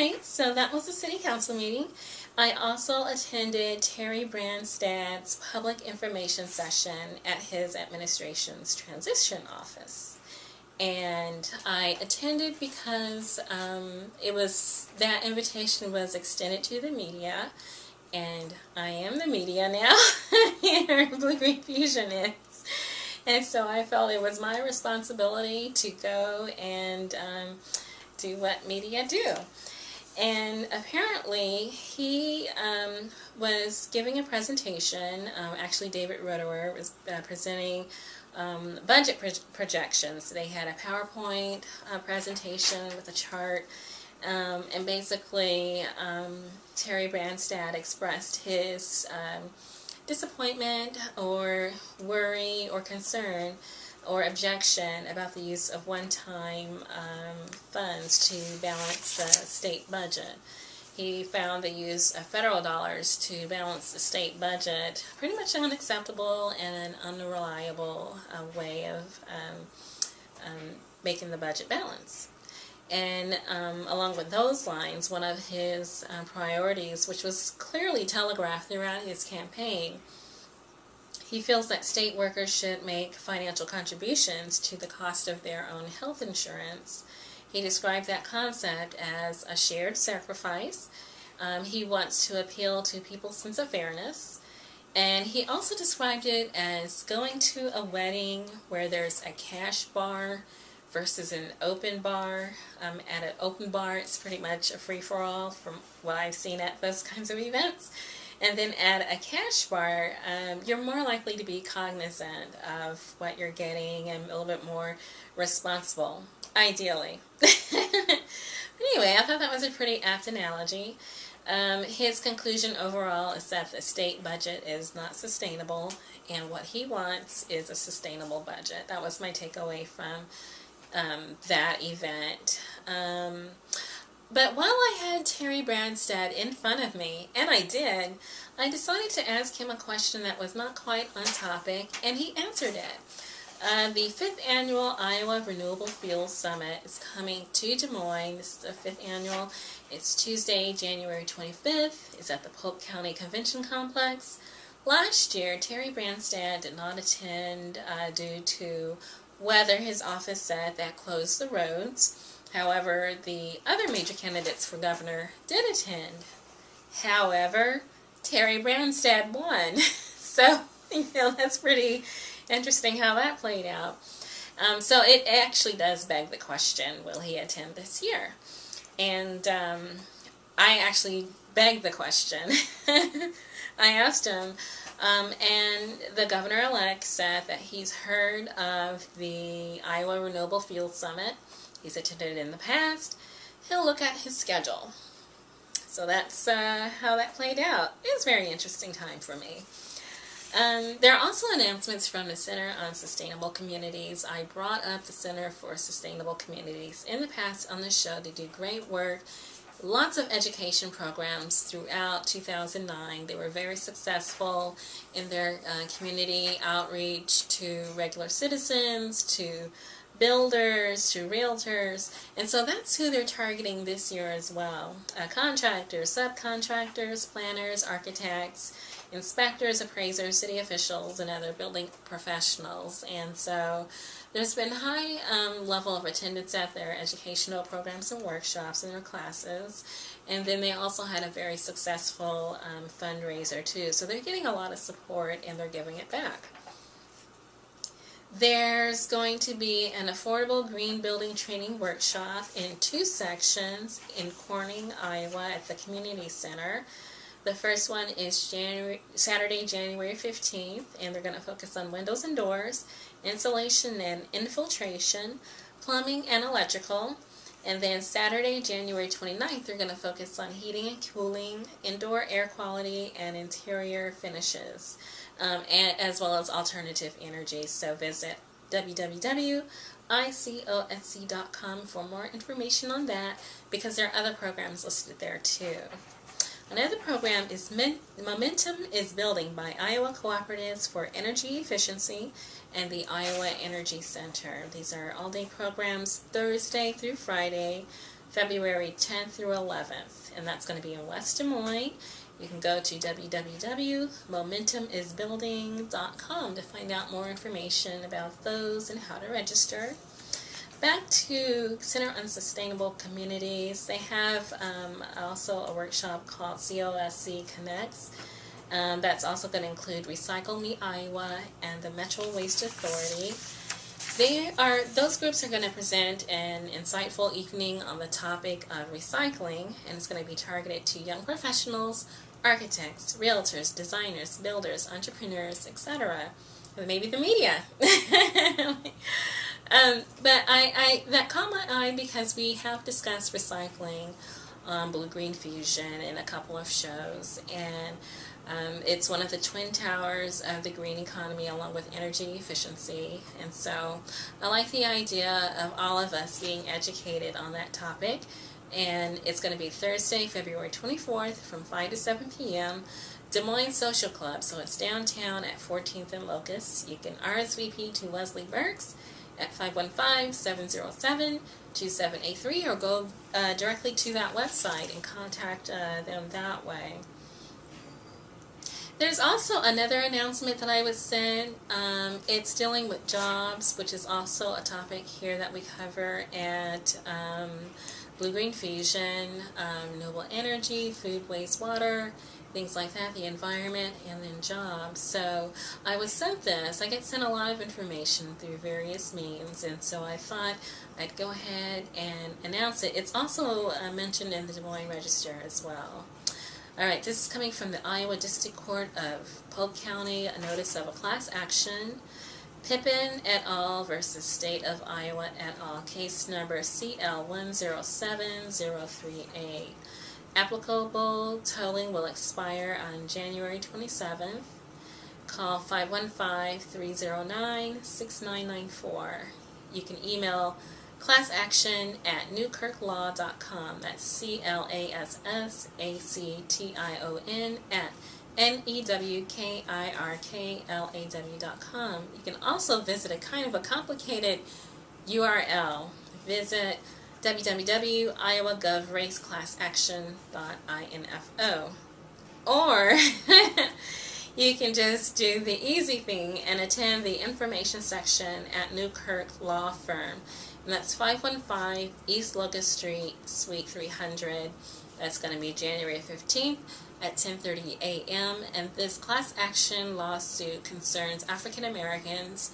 Alright, so that was the City Council meeting. I also attended Terry Brandstad's public information session at his administration's transition office. And I attended because that invitation was extended to the media, and I am the media now here Blue.Green.Fusion is. And so I felt it was my responsibility to go and do what media do. And apparently he was giving a presentation. Actually, David Roederer was presenting budget projections. They had a PowerPoint presentation with a chart, and basically Terry Brandstad expressed his disappointment or worry or concern or objection about the use of one-time funds to balance the state budget. He found the use of federal dollars to balance the state budget pretty much unacceptable and an unreliable way of making the budget balance. And along with those lines, one of his priorities, which was clearly telegraphed throughout his campaign, he feels that state workers should make financial contributions to the cost of their own health insurance. He described that concept as a shared sacrifice. He wants to appeal to people's sense of fairness. And he also described it as going to a wedding where there's a cash bar versus an open bar. At an open bar, it's pretty much a free-for-all from what I've seen at those kinds of events. And then at a cash bar, you're more likely to be cognizant of what you're getting and a little bit more responsible, ideally. Anyway, I thought that was a pretty apt analogy. His conclusion overall is that the state budget is not sustainable, and what he wants is a sustainable budget. That was my takeaway from that event. But while I had Terry Brandstad in front of me, and I did, I decided to ask him a question that was not quite on topic, and he answered it. The 5th Annual Iowa Renewable Fuels Summit is coming to Des Moines. This is the 5th annual. It's Tuesday, January 25th. It's at the Polk County Convention Complex. Last year, Terry Brandstad did not attend due to weather. His office said that closed the roads. However, the other major candidates for governor did attend. However, Terry Brandstad won. So, that's pretty interesting how that played out. So it actually does beg the question, will he attend this year? And I actually begged the question. I asked him, and the governor-elect said that he's heard of the Iowa Renewable Fuels Summit. He's attended it in the past. He'll look at his schedule. So that's how that played out. It was a very interesting time for me. There are also announcements from the Center on Sustainable Communities. I brought up the Center for Sustainable Communities in the past on the show. They do great work. Lots of education programs throughout 2009. They were very successful in their community outreach to regular citizens, to builders, to realtors, and so that's who they're targeting this year as well. Contractors, subcontractors, planners, architects, inspectors, appraisers, city officials, and other building professionals. And so there's been high level of attendance at their educational programs and workshops and their classes. And then they also had a very successful fundraiser too. So they're getting a lot of support and they're giving it back. There's going to be an affordable green building training workshop in 2 sections in Corning, Iowa at the Community Center. The first one is Saturday, January 15th, and they're going to focus on windows and doors, insulation and infiltration, plumbing and electrical. And then Saturday, January 29th, they're going to focus on heating and cooling, indoor air quality, and interior finishes, as well as alternative energy. So visit www.icosc.com for more information on that, because there are other programs listed there too. Another program is Momentum is Building by Iowa Cooperatives for Energy Efficiency and the Iowa Energy Center. These are all-day programs Thursday through Friday February 10th through 11th, and that's going to be in West Des Moines. You can go to www.momentumisbuilding.com to find out more information about those and how to register. Back to Center on Sustainable Communities, they have also a workshop called COSC Connects. That's also going to include Recycle Me Iowa and the Metro Waste Authority. Those groups are going to present an insightful evening on the topic of recycling, and it's going to be targeted to young professionals, architects, realtors, designers, builders, entrepreneurs, etc., and maybe the media. But that caught my eye because we have discussed recycling on Blue.Green.Fusion in a couple of shows, and it's one of the twin towers of the green economy along with energy efficiency. And so I like the idea of all of us being educated on that topic. And it's going to be Thursday, February 24th from 5 to 7 p.m. Des Moines Social Club. So it's downtown at 14th and Locust. You can RSVP to Leslie Burks at 515-707-2783 or go directly to that website and contact them that way. There's also another announcement that I would send. It's dealing with jobs, which is also a topic here that we cover at Blue.Green.Fusion, renewable energy, food, wastewater, things like that, the environment, and then jobs. So I was sent this. I get sent a lot of information through various means, and so I thought I'd go ahead and announce it. It's also mentioned in the Des Moines Register as well. Alright, this is coming from the Iowa District Court of Polk County, a notice of a class action. Pippin et al. Versus State of Iowa et al. Case number CL107038. Applicable tolling will expire on January 27th. Call 515-309-6994. You can email classaction@newkirklaw.com. That's CLASSACTION@NEWKIRKLAW.com. You can also visit a kind of a complicated URL. Visit www.iowagov.raceclassaction.info. Or you can just do the easy thing and attend the information section at Newkirk Law Firm. And that's 515 East Locust Street, Suite 300. That's going to be January 15th at 10:30 a.m. And this class action lawsuit concerns African Americans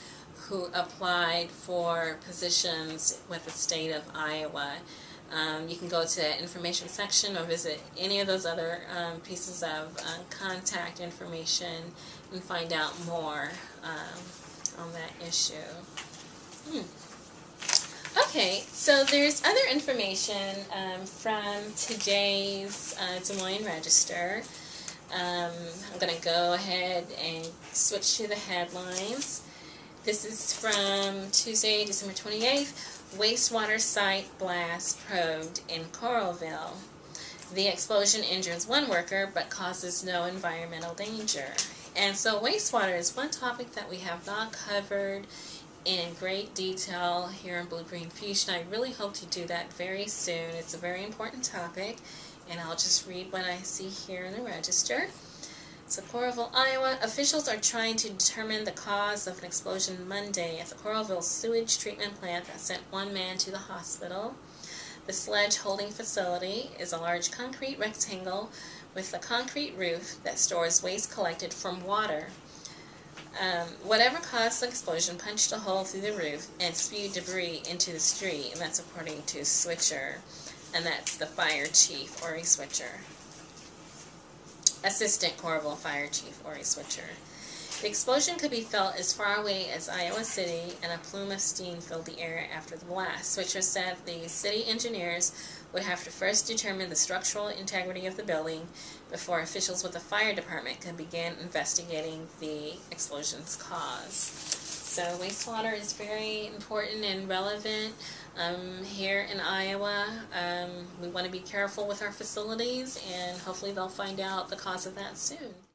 who applied for positions with the state of Iowa. You can go to the information section or visit any of those other pieces of contact information and find out more on that issue. Okay, so there's other information from today's Des Moines Register. I'm going to go ahead and switch to the headlines. This is from Tuesday, December 28th. Wastewater site blast probed in Coralville. The explosion injures one worker but causes no environmental danger. And so wastewater is one topic that we have not covered in great detail here in Blue.Green.Fusion. I really hope to do that very soon. It's a very important topic, and I'll just read what I see here in the register. So Coralville, Iowa, officials are trying to determine the cause of an explosion Monday at the Coralville sewage treatment plant that sent one man to the hospital. The sledge holding facility is a large concrete rectangle with a concrete roof that stores waste collected from water. Whatever caused the explosion punched a hole through the roof and spewed debris into the street, and that's according to Switcher, and that's the fire chief, Ori Switcher. Assistant Coralville Fire Chief Ori Switcher. The explosion could be felt as far away as Iowa City, and a plume of steam filled the air after the blast. Switcher said the city engineers would have to first determine the structural integrity of the building before officials with the fire department could begin investigating the explosion's cause. So wastewater is very important and relevant here in Iowa. We want to be careful with our facilities, and hopefully they'll find out the cause of that soon.